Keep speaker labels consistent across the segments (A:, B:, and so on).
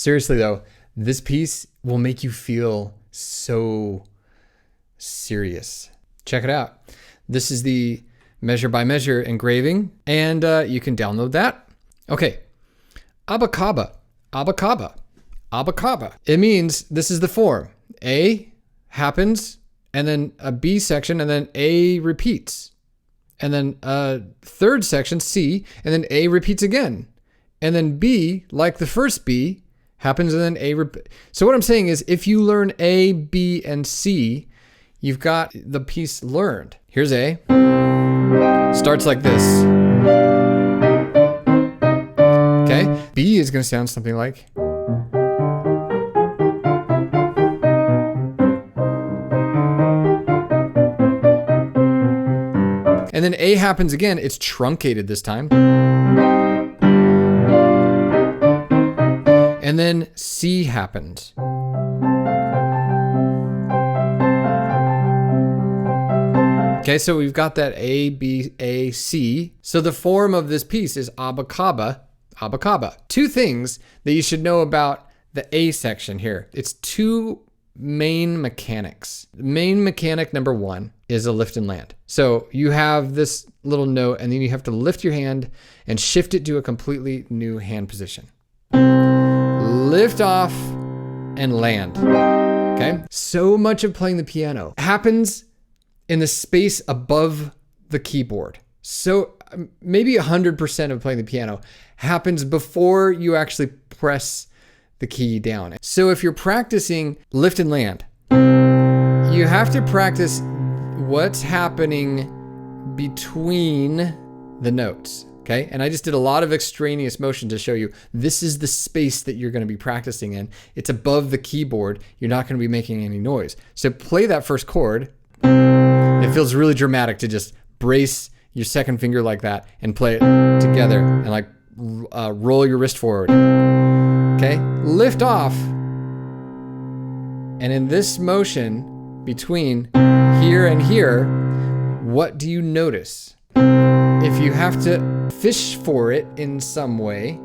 A: Seriously though, this piece will make you feel so serious. Check it out. This is the measure by measure engraving, and you can download that. Okay. ABACABA, ABACABA, ABACABA. It means this is the form. A happens, and then a B section, and then A repeats. And then a third section, C, and then A repeats again. And then B, like the first B, happens, and then A repeats. So what I'm saying is, if you learn A, B, and C, you've got the piece learned. Here's A. Starts like this. Okay. B is going to sound something like. And then A happens again. It's truncated this time. And then C happens. Okay, so we've got that A, B, A, C. So the form of this piece is ABACABA, ABACABA. Two things that you should know about the A section here. It's two main mechanics. Main mechanic number one is a lift and land. So you have this little note, and then you have to lift your hand and shift it to a completely new hand position. Lift off and land. Okay? So much of playing the piano happens in the space above the keyboard. So maybe 100% of playing the piano happens before you actually press the key down. So if you're practicing lift and land, you have to practice what's happening between the notes. Okay, and I just did a lot of extraneous motion to show you this is the space that you're going to be practicing in. It's above the keyboard. You're not going to be making any noise. So play that first chord. It feels really dramatic to just brace your second finger like that and play it together and like roll your wrist forward. Okay, lift off. And in this motion between here and here, what do you notice? If you have to fish for it in some way,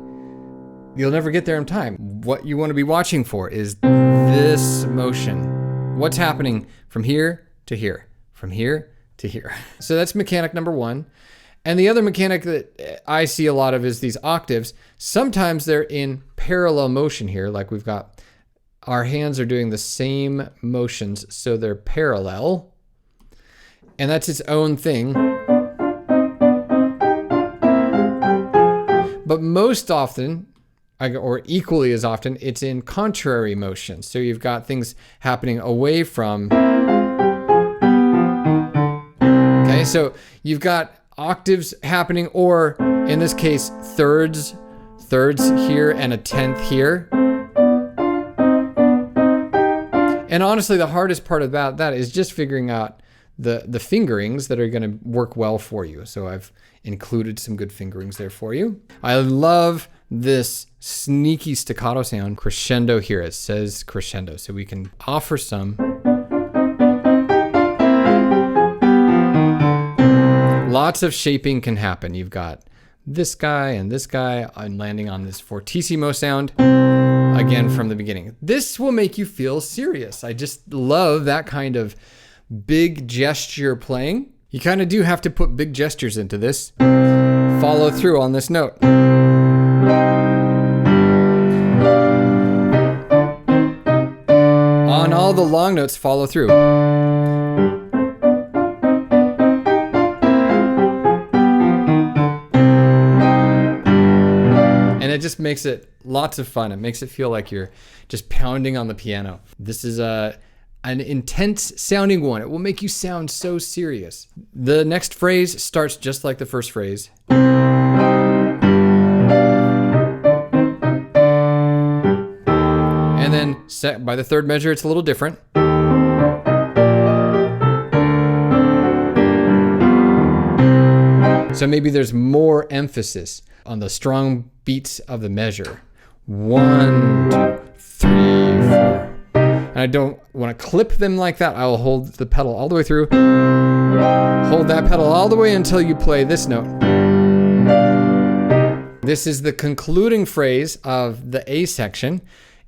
A: you'll never get there in time. What you want to be watching for is this motion. What's happening from here to here, from here to here. So that's mechanic number one. And the other mechanic that I see a lot of is these octaves. Sometimes they're in parallel motion here, like we've got our hands are doing the same motions, so they're parallel. And that's its own thing. But most often, or equally as often, it's in contrary motion. So you've got things happening away from. Okay, so you've got octaves happening, or in this case, thirds here and a tenth here. And honestly, the hardest part about that is just figuring out the fingerings that are going to work well for you. So I've included some good fingerings there for you. I love this sneaky staccato sound, crescendo here. It says crescendo, so we can offer some. Lots of shaping can happen. You've got this guy and this guy. I'm landing on this fortissimo sound again from the beginning. This will make you feel serious. I just love that kind of big gesture playing. You kind of do have to put big gestures into this. Follow through on this note. On all the long notes, follow through. And it just makes it lots of fun. It makes it feel like you're just pounding on the piano. This is an intense sounding one. It will make you sound so serious. The next phrase starts just like the first phrase. And then set by the third measure, it's a little different. So maybe there's more emphasis on the strong beats of the measure. 1, 2, 3, 4. And I don't want to clip them like that. I'll hold the pedal all the way through. Hold that pedal all the way until you play this note. This is the concluding phrase of the A section.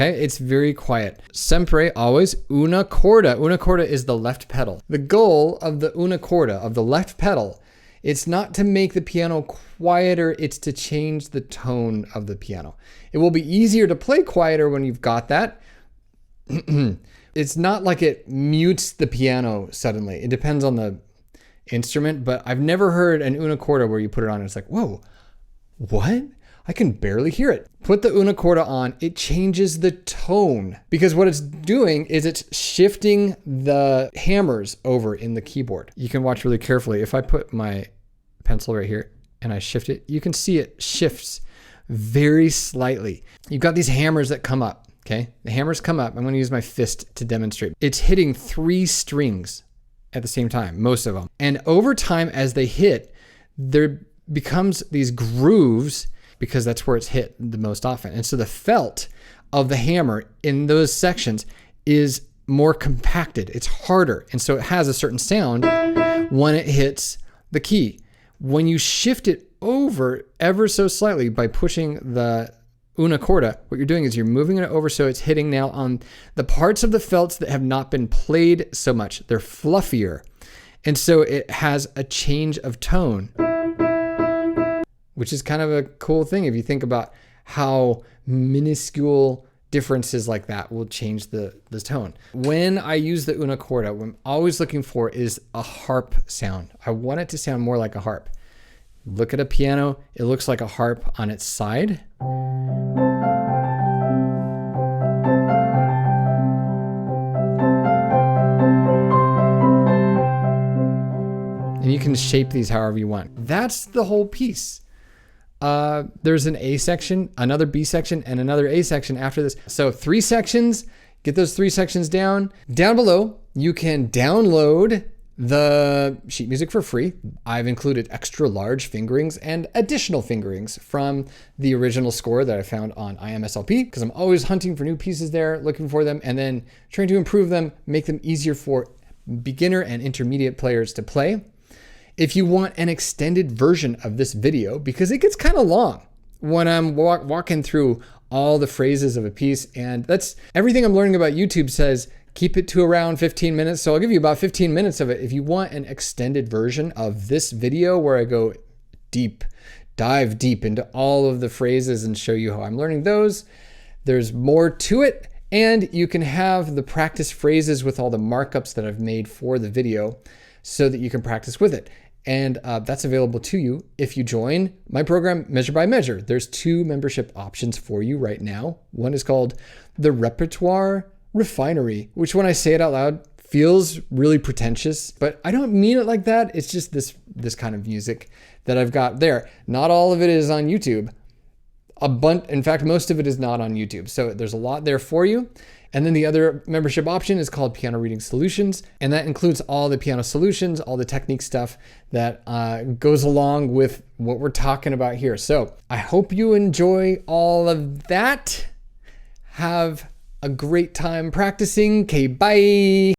A: Okay, it's very quiet. Sempre, always, una corda. Una corda is the left pedal. The goal of the una corda, of the left pedal, it's not to make the piano quieter, it's to change the tone of the piano. It will be easier to play quieter when you've got that. It's not like it mutes the piano suddenly. It depends on the instrument, but I've never heard an una corda where you put it on and it's like, whoa, what? I can barely hear it. Put the una corda on, it changes the tone, because what it's doing is it's shifting the hammers over in the keyboard. You can watch really carefully. If I put my pencil right here and I shift it, you can see it shifts very slightly. You've got these hammers that come up, okay? The hammers come up. I'm gonna use my fist to demonstrate. It's hitting 3 strings at the same time, most of them. And over time, as they hit, there becomes these grooves, because that's where it's hit the most often. And so the felt of the hammer in those sections is more compacted. It's harder. And so it has a certain sound when it hits the key. When you shift it over ever so slightly by pushing the una corda, what you're doing is you're moving it over so it's hitting now on the parts of the felts that have not been played so much. They're fluffier. And so it has a change of tone, which is kind of a cool thing if you think about how minuscule differences like that will change the tone. When I use the una corda, what I'm always looking for is a harp sound. I want it to sound more like a harp. Look at a piano, it looks like a harp on its side. And you can shape these however you want. That's the whole piece. There's an A section, another B section, and another A section after this. So 3 sections, get those 3 sections down. Down below, you can download the sheet music for free. I've included extra large fingerings and additional fingerings from the original score that I found on IMSLP, because I'm always hunting for new pieces there, looking for them, and then trying to improve them, make them easier for beginner and intermediate players to play. If you want an extended version of this video, because it gets kind of long when I'm walking through all the phrases of a piece, and that's everything I'm learning about YouTube says keep it to around 15 minutes. So I'll give you about 15 minutes of it. If you want an extended version of this video where I go deep, dive deep into all of the phrases and show you how I'm learning those, there's more to it. And you can have the practice phrases with all the markups that I've made for the video so that you can practice with it. And that's available to you if you join my program, Measure by Measure. There's 2 membership options for you right now. One is called the Repertoire Refinery, which when I say it out loud feels really pretentious, but I don't mean it like that. It's just this kind of music that I've got there. Not all of it is on YouTube. In fact, most of it is not on YouTube. So there's a lot there for you. And then the other membership option is called Piano Reading Solutions. And that includes all the piano solutions, all the technique stuff that goes along with what we're talking about here. So I hope you enjoy all of that. Have a great time practicing. Okay, bye.